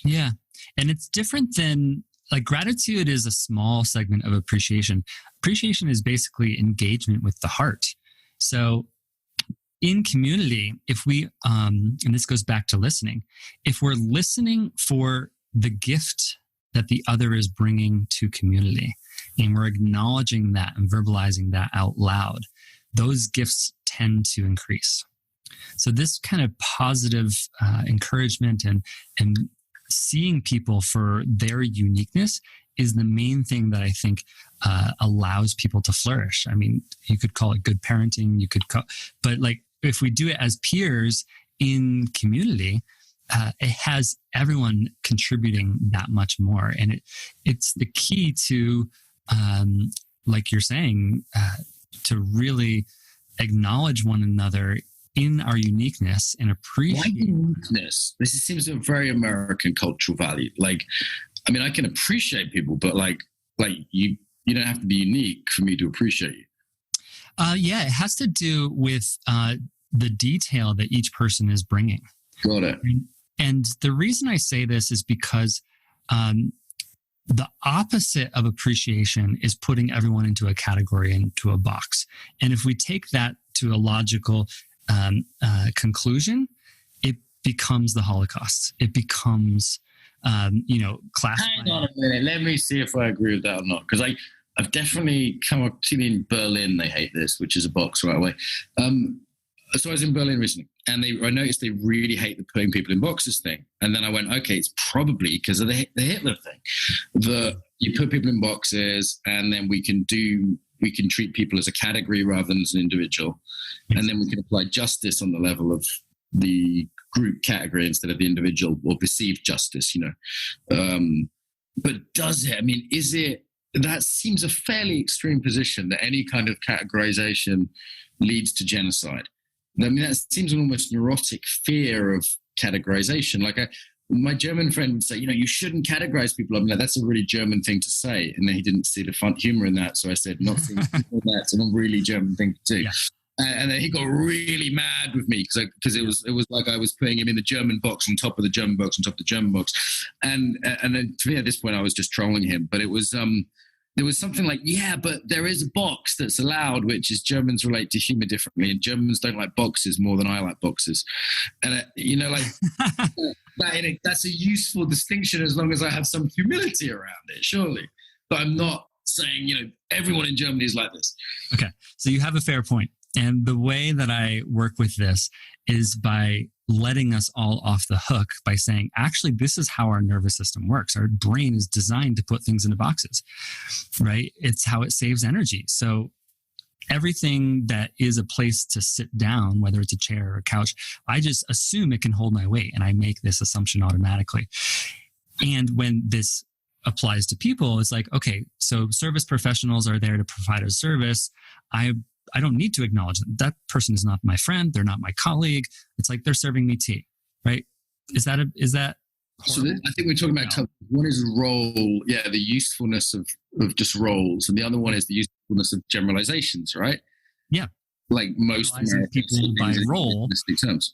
Yeah. And it's different than, like, gratitude is a small segment of appreciation. Appreciation is basically engagement with the heart. So in community, if we, and this goes back to listening, if we're listening for the gift that the other is bringing to community, and we're acknowledging that and verbalizing that out loud, those gifts tend to increase. So this kind of positive encouragement and seeing people for their uniqueness is the main thing that I think allows people to flourish. I mean, you could call it good parenting, but like if we do it as peers in community, it has everyone contributing that much more. And it's the key to, like you're saying, to really acknowledge one another in our uniqueness and appreciate. Why uniqueness? This seems a very American cultural value. Like, I mean, I can appreciate people, but like you don't have to be unique for me to appreciate you. Yeah, it has to do with the detail that each person is bringing. Got it. And the reason I say this is because the opposite of appreciation is putting everyone into a category, into a box. And if we take that to a logical conclusion, it becomes the Holocaust. It becomes, classified. Hang on a minute. Let me see if I agree with that or not. Because I've definitely seen in Berlin, they hate this, which is a box right away. So I was in Berlin recently, and I noticed they really hate the putting people in boxes thing. And then I went, okay, it's probably because of the Hitler thing, that you put people in boxes, and then we can treat people as a category rather than as an individual. And then we can apply justice on the level of the group category instead of the individual, or perceived justice, But does it? I mean, is it? That seems a fairly extreme position, that any kind of categorization leads to genocide. I mean, that seems an almost neurotic fear of categorization. Like my German friend would say, you shouldn't categorize people. I'm like, that's a really German thing to say. And then he didn't see the fun humor in that. So I said, not seeing that's a really German thing to do. Yeah. And then he got really mad with me because it was like I was putting him in the German box on top of the German box on top of the German box. And then to me at this point, I was just trolling him. But it was there was something like, yeah, but there is a box that's allowed, which is Germans relate to humor differently, and Germans don't like boxes more than I like boxes. And, that's a useful distinction as long as I have some humility around it, surely. But I'm not saying, everyone in Germany is like this. Okay, so you have a fair point. And the way that I work with this is by letting us all off the hook by saying, actually, this is how our nervous system works. Our brain is designed to put things into boxes, right? It's how it saves energy. So everything that is a place to sit down, whether it's a chair or a couch, I just assume it can hold my weight, and I make this assumption automatically. And when this applies to people, it's like, okay, so service professionals are there to provide a service. I don't need to acknowledge them. That person is not my friend. They're not my colleague. It's like they're serving me tea, right? Is that So I think we're talking about one is role, the usefulness of just roles, and the other one is the usefulness of generalizations, right? Yeah, like most people by role. Terms.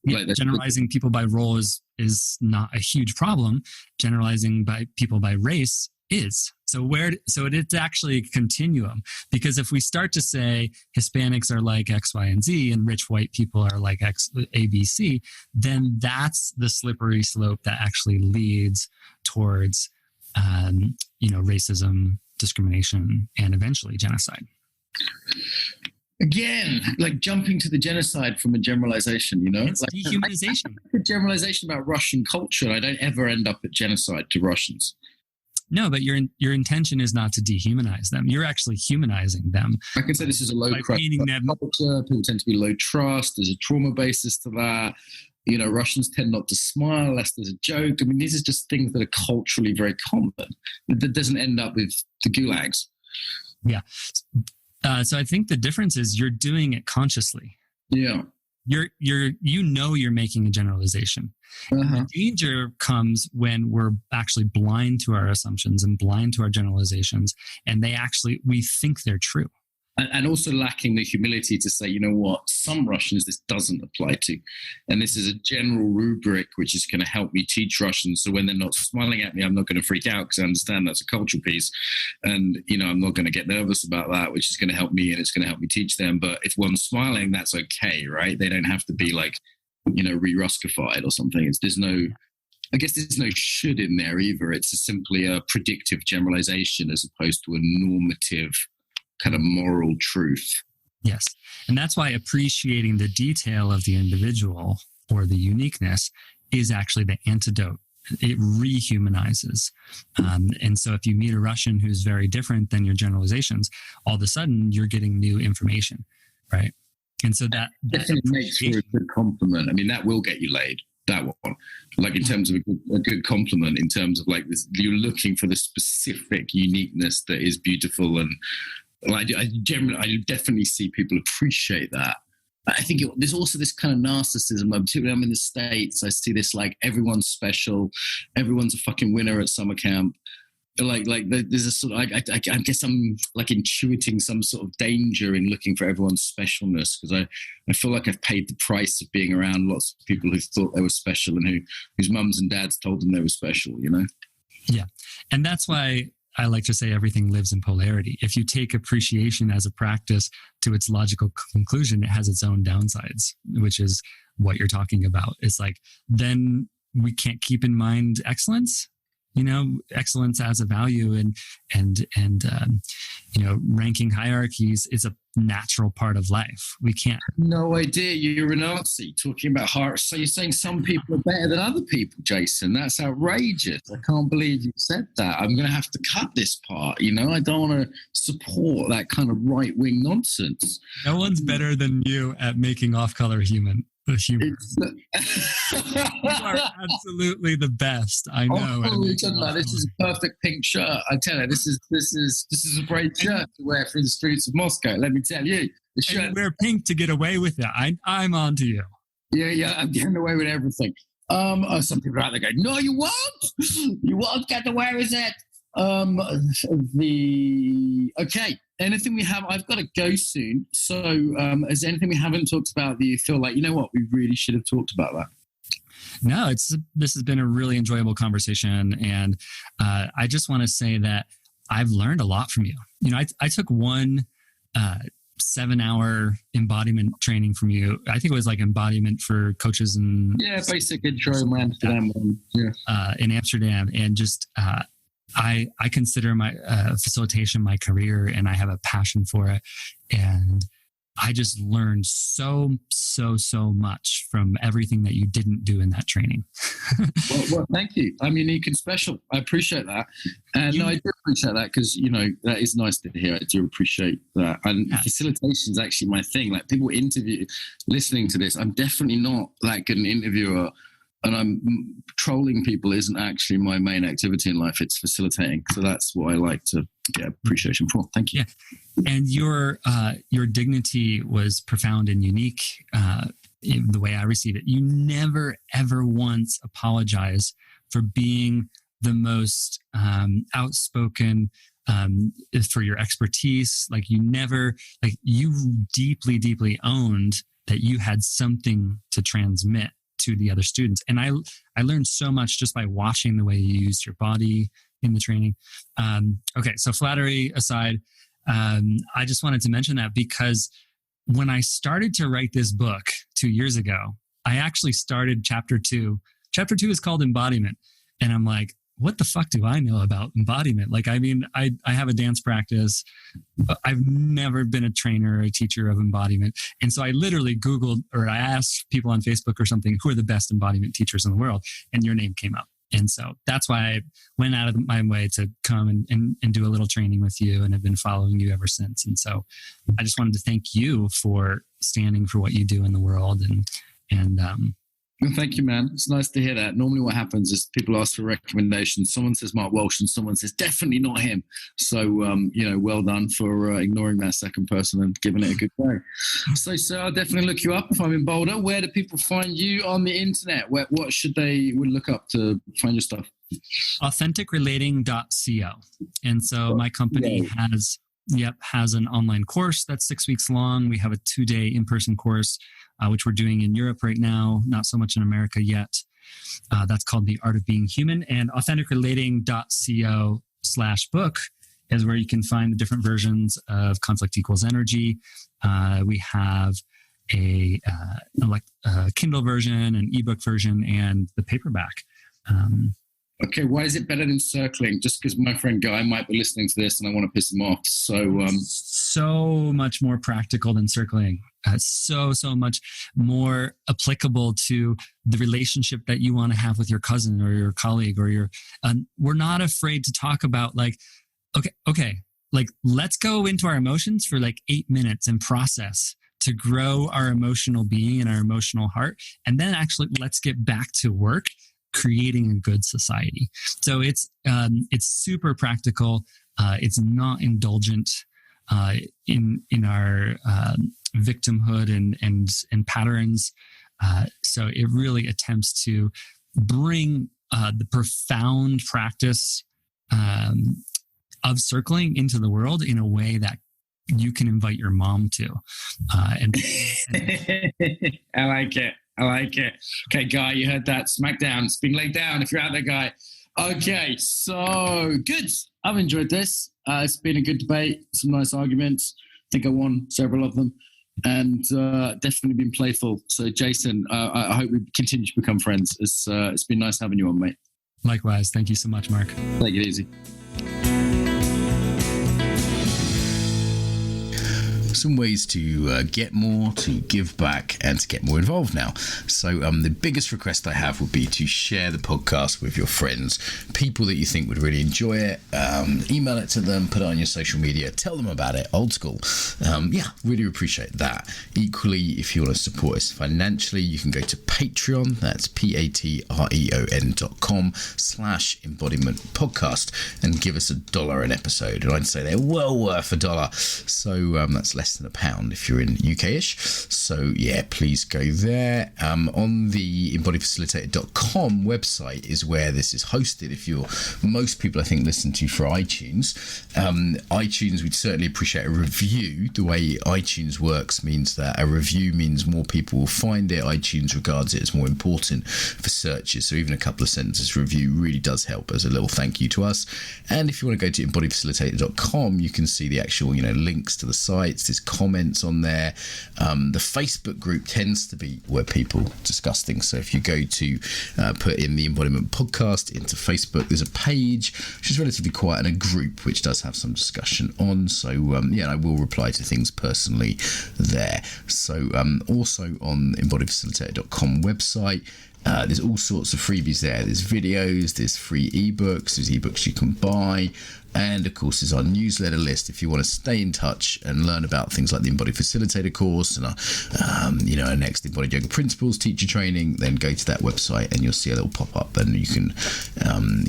Yeah, like generalizing people by role is not a huge problem. Generalizing by people by race is. So it's actually a continuum, because if we start to say Hispanics are like X, Y, and Z, and rich white people are like X, A, B, C, then that's the slippery slope that actually leads towards, racism, discrimination, and eventually genocide. Again, like jumping to the genocide from a generalization, It's like dehumanization. I make a generalization about Russian culture, and I don't ever end up at genocide to Russians. No, but your intention is not to dehumanize them. You're actually humanizing them. I can say this is a low trust culture. People tend to be low trust. There's a trauma basis to that. Russians tend not to smile unless there's a joke. I mean, these are just things that are culturally very common. That doesn't end up with the gulags. Yeah. So I think the difference is you're doing it consciously. Yeah. You're making a generalization. The danger comes when we're actually blind to our assumptions and blind to our generalizations, and we think they're true. And also lacking the humility to say, you know what, some Russians this doesn't apply to. And this is a general rubric which is going to help me teach Russian. So when they're not smiling at me, I'm not going to freak out because I understand that's a cultural piece. And, I'm not going to get nervous about that, which is going to help me and it's going to help me teach them. But if one's smiling, that's okay, right? They don't have to be like, re-Ruskified or something. There's no should in there either. It's simply a predictive generalization as opposed to a normative kind of moral truth. Yes. And that's why appreciating the detail of the individual or the uniqueness is actually the antidote. It rehumanizes. And so if you meet a Russian who's very different than your generalizations, all of a sudden you're getting new information, right? And so that definitely makes for a good compliment. I mean, that will get you laid. That one, like in terms of a good compliment, in terms of like this, you're looking for the specific uniqueness that is beautiful and I definitely see people appreciate that. I think there's also this kind of narcissism. Particularly I'm in the States, I see this like everyone's special, everyone's a fucking winner at summer camp. Like there's a sort of, I guess I'm like intuiting some sort of danger in looking for everyone's specialness, because I feel like I've paid the price of being around lots of people who thought they were special and whose mums and dads told them they were special, you know? Yeah. And that's why I like to say everything lives in polarity. If you take appreciation as a practice to its logical conclusion, it has its own downsides, which is what you're talking about. It's like, then we can't keep in mind excellence. You know, excellence as a value, and ranking hierarchies is a natural part of life. We can't. No idea you're a Nazi talking about hierarchy. So you're saying some people are better than other people, Jason? That's outrageous. I can't believe you said that. I'm going to have to cut this part. You know, I don't want to support that kind of right-wing nonsense. No one's better than you at making off-color humor. You are absolutely the best. I know. This is a perfect pink shirt. I tell you, this is a great shirt to wear through the streets of Moscow. Let me tell you, the shirt. And you wear pink to get away with it. I'm on to you. Yeah, I'm getting away with everything. Some people are out there going, "No, you won't. You won't get away with it." Okay. Anything we have? I've got to go soon. So, is there anything we haven't talked about that you feel like, you know what, we really should have talked about that? No, this has been a really enjoyable conversation, and I just want to say that I've learned a lot from you. You know, I took one 7-hour embodiment training from you. I think it was like embodiment for coaches and basic intro in Amsterdam. In Amsterdam, and just. I consider my facilitation my career, and I have a passion for it. And I just learned so much from everything that you didn't do in that training. well, thank you. I'm unique and special. I appreciate that. And I do appreciate that, because, you know, that is nice to hear. I do appreciate that. And facilitation is actually my thing. Like, people listening to this, I'm definitely not that good an interviewer. And I'm trolling people isn't actually my main activity in life. It's facilitating. So that's what I like to get appreciation for. Thank you. Yeah. And your dignity was profound and unique in the way I receive it. You never, ever once apologize for being the most outspoken, for your expertise. Like, you deeply, deeply owned that you had something to transmit to the other students. And I learned so much just by watching the way you used your body in the training. Okay, so flattery aside, I just wanted to mention that because when I started to write this book 2 years ago, I actually started chapter 2. Chapter 2 is called Embodiment. And I'm like, what the fuck do I know about embodiment? Like, I mean, I have a dance practice, but I've never been a trainer or a teacher of embodiment. And so I literally Googled, or I asked people on Facebook or something, who are the best embodiment teachers in the world? And your name came up. And so that's why I went out of my way to come and do a little training with you, and have been following you ever since. And so I just wanted to thank you for standing for what you do in the world. Well, thank you, man. It's nice to hear that. Normally what happens is people ask for recommendations. Someone says Mark Walsh and someone says definitely not him. So, well done for ignoring that second person and giving it a good go. So I'll definitely look you up if I'm in Boulder. Where do people find you on the internet? What should they look up to find your stuff? AuthenticRelating.co. And so my company has an online course that's 6 weeks long. We have a 2-day in-person course, which we're doing in Europe right now, not so much in America yet. That's called The Art of Being Human. And AuthenticRelating.co/book is where you can find the different versions of Conflict Equals Energy. We have a Kindle version, an ebook version, and the paperback. Okay, why is it better than circling? Just because my friend Guy might be listening to this and I want to piss him off. So much more practical than circling. So much more applicable to the relationship that you want to have with your cousin or your colleague or your. We're not afraid to talk about okay, like let's go into our emotions for like 8 minutes and process to grow our emotional being and our emotional heart, and then actually let's get back to work. Creating a good society. So it's super practical. It's not indulgent. in our victimhood and patterns. So it really attempts to bring the profound practice of circling into the world in a way that you can invite your mom to. And I like it. Okay, Guy, you heard that. Smackdown. It's been laid down if you're out there, Guy. Okay, so good. I've enjoyed this. It's been a good debate, some nice arguments. I think I won several of them, and definitely been playful. So, Jason, I hope we continue to become friends. It's been nice having you on, mate. Likewise. Thank you so much, Mark. Take it easy. Some ways to get more, to give back, and to get more involved now. So the biggest request I have would be to share the podcast with your friends, people that you think would really enjoy it. Email it to them, put it on your social media, tell them about it, old school. Really appreciate that. Equally, if you want to support us financially, you can go to Patreon. That's patreon.com/Embodiment Podcast and give us $1 an episode. And I'd say they're well worth $1. So that's less than £1 if you're in UK-ish. So yeah, please go there. On the embodiedfacilitator.com website is where this is hosted. If you're, most people I think listen to for iTunes. iTunes, we'd certainly appreciate a review. The way iTunes works means that a review means more people will find it. iTunes regards it as more important for searches. So even a couple of sentences review really does help as a little thank you to us. And if you want to go to embodiedfacilitator.com, you can see the actual, links to the sites. There's comments on there. The Facebook group tends to be where people discuss things. So if you go to put in the Embodiment Podcast into Facebook, there's a page which is relatively quiet and a group which does have some discussion on. So I will reply to things personally there. So also on the embodiedfacilitator.com website, there's all sorts of freebies there. There's videos, there's free ebooks, there's ebooks you can buy, and of course there's our newsletter list. If you want to stay in touch and learn about things like the Embodied Facilitator Course and our next Embodied Yoga Principles teacher training, then go to that website and you'll see a little pop-up and you can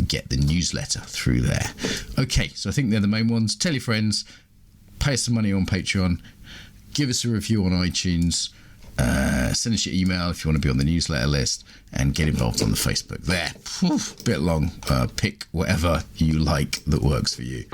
get the newsletter through there. Okay, so I think they're the main ones. Tell your friends, pay us some money on Patreon, give us a review on iTunes, send us your email if you want to be on the newsletter list, and get involved on the Facebook there. Bit long. Pick whatever you like that works for you.